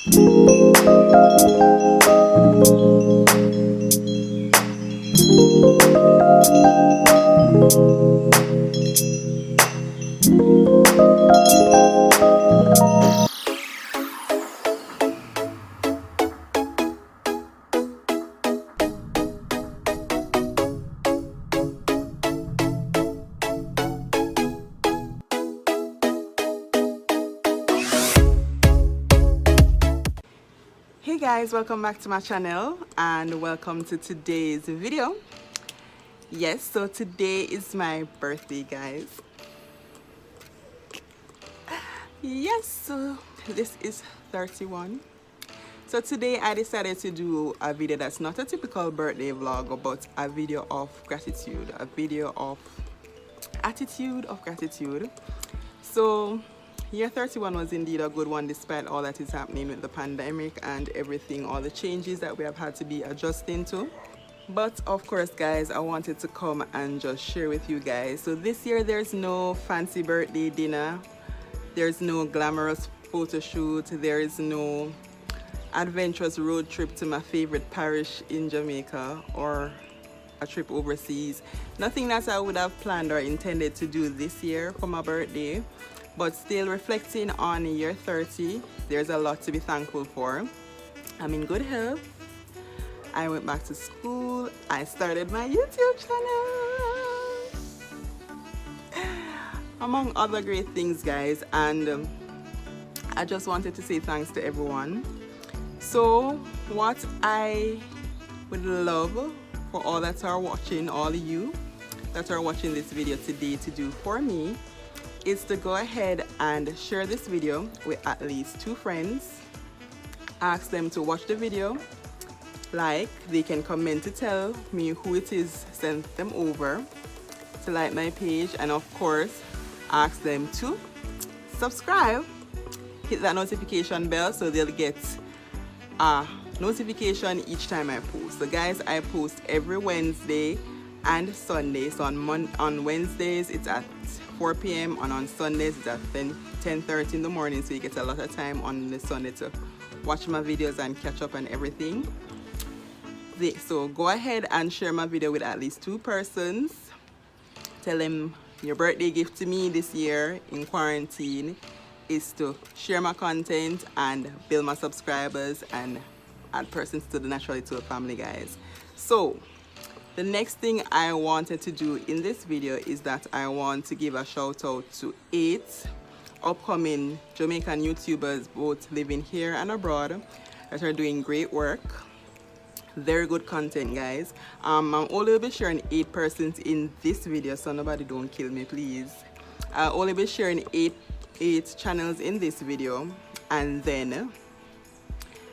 Hey guys, welcome back to my channel and welcome to today's video. Yes, so today is my birthday, guys. Yes, so this is 31. So today I decided to do a video that's not a typical birthday vlog, but a video of gratitude, a video of attitude of gratitude. So year 31 was indeed a good one despite all that is happening with the pandemic and everything, all the changes that we have had to be adjusting to. But of course guys, I wanted to come and just share with you guys. So this year there's no fancy birthday dinner, there's no glamorous photo shoot, there is no adventurous road trip to my favorite parish in Jamaica or a trip overseas. Nothing that I would have planned or intended to do this year for my birthday. But still, reflecting on year 30, there's a lot to be thankful for. I'm in good health. I went back to school. I started my YouTube channel. Among other great things, guys. And I just wanted to say thanks to everyone. So what I would love for all that are watching, all of you that are watching this video today to do for me is to go ahead and share this video with at least 2 friends. Ask them to watch the video, like, they can comment to tell me who it is sent them over to like my page, and of course ask them to subscribe, hit that notification bell so they'll get a notification each time I post. So guys, I post every Wednesday and Sunday. So on Wednesdays it's at 4 p.m. and on Sundays it's at 10:30 in the morning, so you get a lot of time on the Sunday to watch my videos and catch up and everything. So go ahead and share my video with at least 2 persons. Tell them your birthday gift to me this year in quarantine is to share my content and build my subscribers and add persons to the Naturally Told family, guys. So the next thing I wanted to do in this video is that I want to give a shout out to 8 upcoming Jamaican YouTubers, both living here and abroad, that are doing great work. Very good content, guys. I'm only be sharing 8 persons in this video, so nobody don't kill me, please. I'll only be sharing 8 channels in this video, and then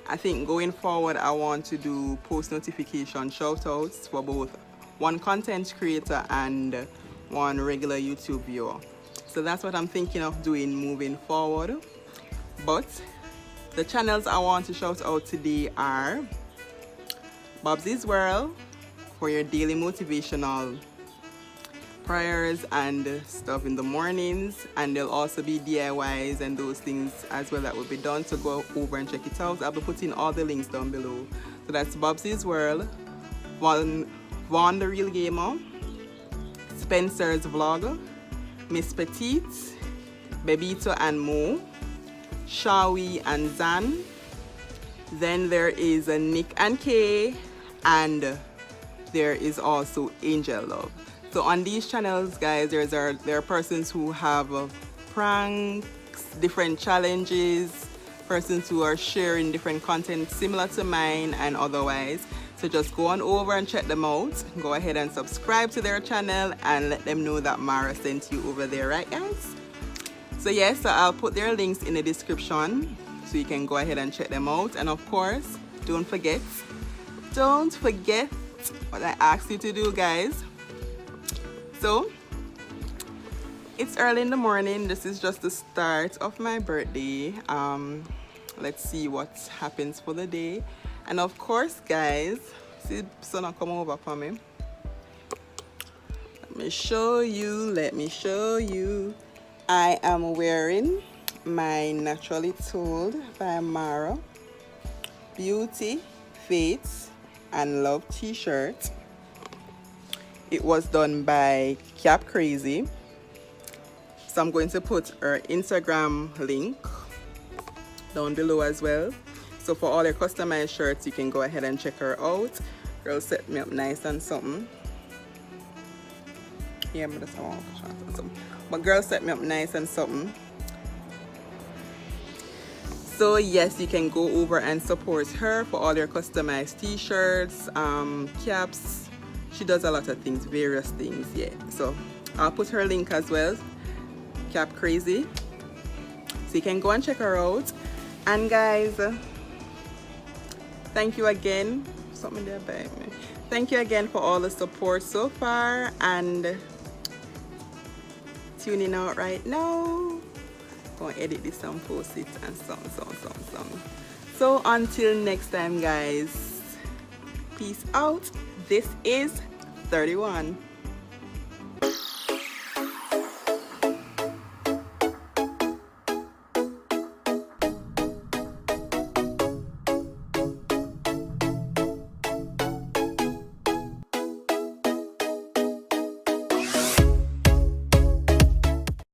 I think going forward I want to do post notification shout outs for both one content creator and one regular YouTube viewer. So that's what I'm thinking of doing moving forward. But the channels I want to shout out today are Bob's World for your daily motivational prayers and stuff in the mornings, and there'll also be DIYs and those things as well that will be done, so go over and check it out. I'll be putting all the links down below. So that's Bob's World, Vaughn the Real Gamer, Spencer's Vlog, Miss Petite, Bebito and Mo, Shawi and Zan. Then there is Nick and Kay, and there is also Angel Love. So on these channels, guys, there are persons who have pranks, different challenges, persons who are sharing different content similar to mine and otherwise. So just go on over and check them out. Go ahead and subscribe to their channel and let them know that Mara sent you over there, right guys? So yes, so I'll put their links in the description so you can go ahead and check them out. And of course, don't forget what I asked you to do, guys. So it's early in the morning. This is just the start of my birthday. Let's see what happens for the day. And of course, guys, see Sona come over for me. Let me show you. I am wearing my Naturally Told by Mara Beauty, Faith, and Love t-shirt. It was done by Cap Crazy. So I'm going to put her Instagram link down below as well. So for all your customized shirts, you can go ahead and check her out. Girl set me up nice and something. Yeah, but that's not something. But girl set me up nice and something. So yes, you can go over and support her for all your customized t-shirts, caps. She does a lot of things, various things, yeah. So I'll put her link as well, Cap Crazy. So you can go and check her out. And guys, thank you again. Something there by me. Thank you again for all the support so far, and tuning out right now. Go and edit this and post it and some. So until next time, guys, peace out. This is 31.